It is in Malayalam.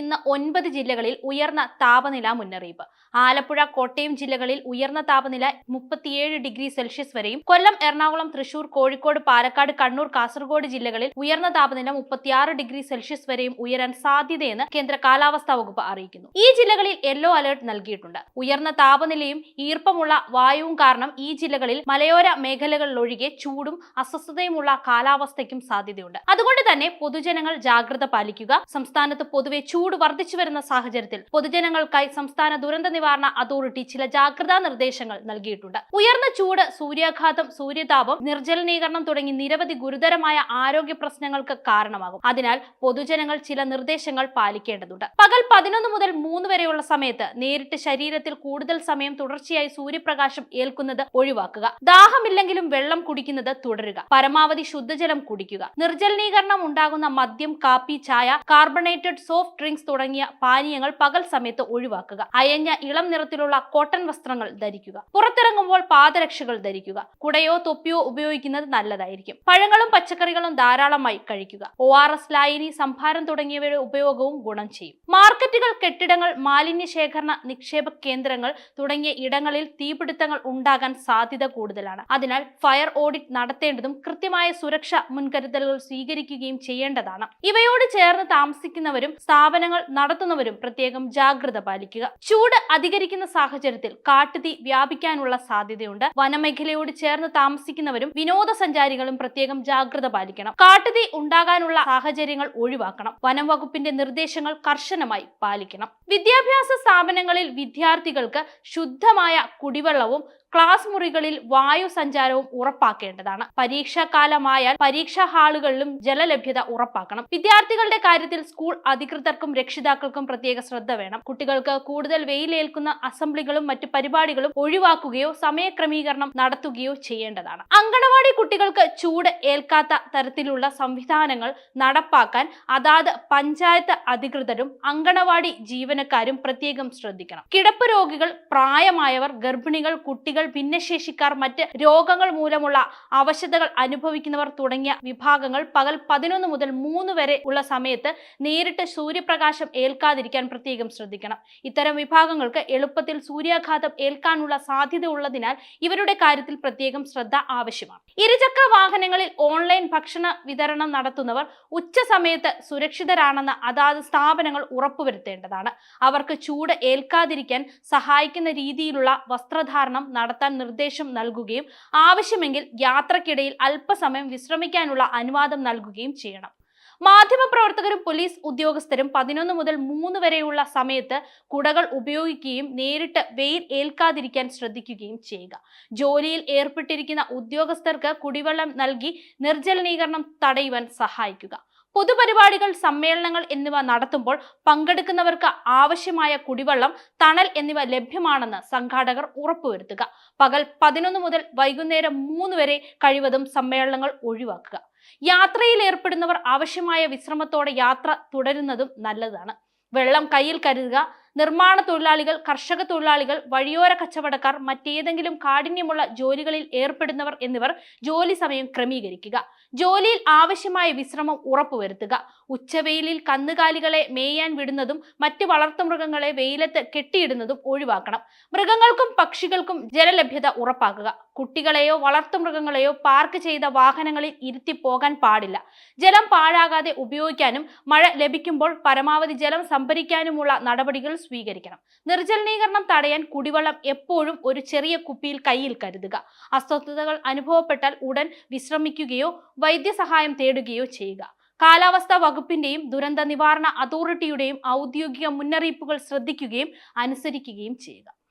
ഇന്ന് 9 ജില്ലകളിൽ ഉയർന്ന താപനില മുന്നറിയിപ്പ്. ആലപ്പുഴ, കോട്ടയം ജില്ലകളിൽ ഉയർന്ന താപനില 37 ഡിഗ്രി സെൽഷ്യസ് വരെയും, കൊല്ലം, എറണാകുളം, തൃശൂർ, കോഴിക്കോട്, പാലക്കാട്, കണ്ണൂർ, കാസർഗോഡ് ജില്ലകളിൽ ഉയർന്ന താപനില 36 ഡിഗ്രി സെൽഷ്യസ് വരെയും ഉയരാൻ സാധ്യതയെന്ന് കേന്ദ്ര കാലാവസ്ഥാ വകുപ്പ് അറിയിക്കുന്നു. ഈ ജില്ലകളിൽ യെല്ലോ അലർട്ട് നൽകിയിട്ടുണ്ട്. ഉയർന്ന താപനിലയും ഈർപ്പമുള്ള വായുവും കാരണം ഈ ജില്ലകളിൽ മലയോര മേഖലകളിലൊഴികെ ചൂടും അസ്വസ്ഥതയുമുള്ള കാലാവസ്ഥയ്ക്കും സാധ്യതയുണ്ട്. അതുകൊണ്ട് തന്നെ പൊതുജനങ്ങൾ ജാഗ്രത പാലിക്കുക. സംസ്ഥാനത്ത് പൊതുവെ ചൂട് വർദ്ധിച്ചു വരുന്ന സാഹചര്യത്തിൽ പൊതുജനങ്ങൾക്കായി സംസ്ഥാന ദുരന്ത നിവാരണ അതോറിറ്റി ചില ജാഗ്രതാ നിർദ്ദേശങ്ങൾ നൽകിയിട്ടുണ്ട്. ഉയർന്ന ചൂട്, സൂര്യാഘാതം, സൂര്യതാപം, നിർജ്ജലീകരണം തുടങ്ങി നിരവധി ഗുരുതരമായ ആരോഗ്യ പ്രശ്നങ്ങൾക്ക് കാരണമാകും. അതിനാൽ പൊതുജനങ്ങൾ ചില നിർദ്ദേശങ്ങൾ പാലിക്കേണ്ടതുണ്ട്. പകൽ 11 മുതൽ 3 വരെയുള്ള സമയത്ത് നേരിട്ട് ശരീരത്തിൽ കൂടുതൽ സമയം തുടർച്ചയായി സൂര്യപ്രകാശം ഏൽക്കുന്നത് ഒഴിവാക്കുക. ദാഹമില്ലെങ്കിലും വെള്ളം കുടിക്കുന്നത് തുടരുക. പരമാവധി ശുദ്ധജലം കുടിക്കുക. നിർജ്ജലീകരണം ഉണ്ടാകുന്ന മദ്യം, കാപ്പി, ചായ, കാർബണേറ്റഡ് സോഫ്റ്റ് ഡ്രിങ്ക്സ് തുടങ്ങിയ പാനീയങ്ങൾ പകൽ സമയത്ത് ഒഴിവാക്കുക. അയഞ്ഞ ഇളം നിറത്തിലുള്ള കോട്ടൺ വസ്ത്രങ്ങൾ ധരിക്കുക. പുറത്തിറങ്ങുമ്പോൾ പാദരക്ഷകൾ ധരിക്കുക. കുടയോ തൊപ്പിയോ ഉപയോഗിക്കുന്നത് നല്ലതായിരിക്കും. പഴങ്ങളും പച്ചക്കറികളും ധാരാളമായി കഴിക്കുക. ORS, ലായനി, സംഭാരം തുടങ്ങിയവയുടെ ഉപയോഗവും ഗുണം ചെയ്യും. മാർക്കറ്റുകൾ, കെട്ടിടങ്ങൾ, മാലിന്യ ശേഖരണ നിക്ഷേപ കേന്ദ്രങ്ങൾ തുടങ്ങിയ ഇടങ്ങളിൽ തീപിടുത്തങ്ങൾ ഉണ്ടാകാൻ സാധ്യത കൂടുതലാണ്. അതിനാൽ ഫയർ ഓഡിറ്റ് നടത്തേണ്ടതും കൃത്യമായ സുരക്ഷാ മുൻകരുതലുകൾ സ്വീകരിക്കുകയും ചെയ്യേണ്ടതാണ്. ഇവയോട് ചേർന്ന് താമസിക്കുന്നവരും സ്ഥാപനങ്ങൾ നടത്തുന്നവരും പ്രത്യേകം ജാഗ്രത പാലിക്കുക. ചൂട് അധികരിക്കുന്ന സാഹചര്യത്തിൽ കാട്ടുതീ വ്യാപിക്കാനുള്ള സാധ്യതയുണ്ട്. വനമേഖലയോട് ചേർന്ന് താമസിക്കുന്നവരും വിനോദസഞ്ചാരികളും പ്രത്യേകം ജാഗ്രത പാലിക്കണം. കാട്ടുതീ ഉണ്ടാകാനുള്ള സാഹചര്യങ്ങൾ ഒഴിവാക്കണം. വനം വകുപ്പിന്റെ നിർദ്ദേശങ്ങൾ കർശനമായി പാലിക്കണം. വിദ്യാഭ്യാസ സ്ഥാപനങ്ങളിൽ വിദ്യാർത്ഥികൾക്ക് ശുദ്ധമായ കുടിവെള്ളവും ക്ലാസ് മുറികളിൽ വായു സഞ്ചാരവും ഉറപ്പാക്കേണ്ടതാണ്. പരീക്ഷാകാലമായാൽ പരീക്ഷാ ഹാളുകളിലും ജലലഭ്യത ഉറപ്പാക്കണം. വിദ്യാർത്ഥികളുടെ കാര്യത്തിൽ സ്കൂൾ അധികൃതർക്കും രക്ഷിതാക്കൾക്കും പ്രത്യേക ശ്രദ്ധ വേണം. കുട്ടികൾക്ക് കൂടുതൽ വെയിലേൽക്കുന്ന അസംബ്ലികളും മറ്റു പരിപാടികളും ഒഴിവാക്കുകയോ സമയക്രമീകരണം നടത്തുകയോ ചെയ്യേണ്ടതാണ്. അങ്കണവാടി കുട്ടികൾക്ക് ചൂട് ഏൽക്കാത്ത തരത്തിലുള്ള സംവിധാനങ്ങൾ നടപ്പാക്കാൻ അതാത് പഞ്ചായത്ത് അധികൃതരും അങ്കണവാടി ജീവനക്കാരും പ്രത്യേകം ശ്രദ്ധിക്കണം. കിടപ്പ് രോഗികൾ, പ്രായമായവർ, ഗർഭിണികൾ, കുട്ടികൾ, ഭിന്നശേഷിക്കാർ, മറ്റ് രോഗങ്ങൾ മൂലമുള്ള അവശതകൾ അനുഭവിക്കുന്നവർ തുടങ്ങിയ വിഭാഗങ്ങൾ പകൽ 11 മുതൽ 3 വരെ ഉള്ള സമയത്ത് നേരിട്ട് സൂര്യപ്രകാശം ഏൽക്കാതിരിക്കാൻ പ്രത്യേകം ശ്രദ്ധിക്കണം. ഇത്തരം വിഭാഗങ്ങൾക്ക് എളുപ്പത്തിൽ സൂര്യാഘാതം ഏൽക്കാനുള്ള സാധ്യത ഉള്ളതിനാൽ ഇവരുടെ കാര്യത്തിൽ പ്രത്യേകം ശ്രദ്ധ ആവശ്യമാണ്. ഇരുചക്ര വാഹനങ്ങളിൽ ഓൺലൈൻ ഭക്ഷണ വിതരണം നടത്തുന്നവർ ഉച്ച സമയത്ത് സുരക്ഷിതരാണെന്ന് അതാത് സ്ഥാപനങ്ങൾ ഉറപ്പുവരുത്തേണ്ടതാണ്. അവർക്ക് ചൂട് ഏൽക്കാതിരിക്കാൻ സഹായിക്കുന്ന രീതിയിലുള്ള വസ്ത്രധാരണം നടത്താൻ നിർദ്ദേശം നൽകുകയും ആവശ്യമെങ്കിൽ യാത്രക്കിടയിൽ അല്പസമയം വിശ്രമിക്കാനുള്ള അനുവാദം നൽകുകയും ചെയ്യണം. മാധ്യമപ്രവർത്തകരും പോലീസ് ഉദ്യോഗസ്ഥരും 11 മുതൽ 3 വരെയുള്ള സമയത്ത് കുടകൾ ഉപയോഗിക്കുകയും നേരിട്ട് വെയിൽ ഏൽക്കാതിരിക്കാൻ ശ്രദ്ധിക്കുകയും ചെയ്യുക. ജോലിയിൽ ഏർപ്പെട്ടിരിക്കുന്ന ഉദ്യോഗസ്ഥർക്ക് കുടിവെള്ളം നൽകി നിർജ്ജലീകരണം തടയുവാൻ സഹായിക്കുക. പൊതുപരിപാടികൾ, സമ്മേളനങ്ങൾ എന്നിവ നടത്തുമ്പോൾ പങ്കെടുക്കുന്നവർക്ക് ആവശ്യമായ കുടിവെള്ളം, തണൽ എന്നിവ ലഭ്യമാണെന്ന് സംഘാടകർ ഉറപ്പുവരുത്തുക. പകൽ 11 മുതൽ വൈകുന്നേരം 3 വരെ കഴിവതും സമ്മേളനങ്ങൾ ഒഴിവാക്കുക. യാത്രയിൽ ഏർപ്പെടുന്നവർ ആവശ്യമായ വിശ്രമത്തോടെ യാത്ര തുടരുന്നതും നല്ലതാണ്. വെള്ളം കയ്യിൽ കരുതുക. നിർമ്മാണ തൊഴിലാളികൾ, കർഷക തൊഴിലാളികൾ, വഴിയോര കച്ചവടക്കാർ, മറ്റേതെങ്കിലും കാഠിന്യമുള്ള ജോലികളിൽ ഏർപ്പെടുന്നവർ എന്നിവർ ജോലി സമയം ക്രമീകരിക്കുക. ജോലിയിൽ ആവശ്യമായ വിശ്രമം ഉറപ്പുവരുത്തുക. ഉച്ചവെയിലിൽ കന്നുകാലികളെ മേയാൻ വിടുന്നതും മറ്റ് വളർത്തുമൃഗങ്ങളെ വെയിലത്ത് കെട്ടിയിടുന്നതും ഒഴിവാക്കണം. മൃഗങ്ങൾക്കും പക്ഷികൾക്കും ജലലഭ്യത ഉറപ്പാക്കുക. കുട്ടികളെയോ വളർത്തുമൃഗങ്ങളെയോ പാർക്ക് ചെയ്ത വാഹനങ്ങളിൽ ഇരുത്തി പോകാൻ പാടില്ല. ജലം പാഴാകാതെ ഉപയോഗിക്കാനും മഴ ലഭിക്കുമ്പോൾ പരമാവധി ജലം സംഭരിക്കാനുമുള്ള നടപടികൾ സ്വീകരിക്കണം. നിർജ്ജലീകരണം തടയാൻ കുടിവെള്ളം എപ്പോഴും ഒരു ചെറിയ കുപ്പിയിൽ കയ്യിൽ കരുതുക. അസ്വസ്ഥതകൾ അനുഭവപ്പെട്ടാൽ ഉടൻ വിശ്രമിക്കുകയോ വൈദ്യസഹായം തേടുകയോ ചെയ്യുക. കാലാവസ്ഥാ വകുപ്പിന്റെയും ദുരന്ത നിവാരണ അതോറിറ്റിയുടെയും ഔദ്യോഗിക മുന്നറിയിപ്പുകൾ ശ്രദ്ധിക്കുകയും അനുസരിക്കുകയും ചെയ്യുക.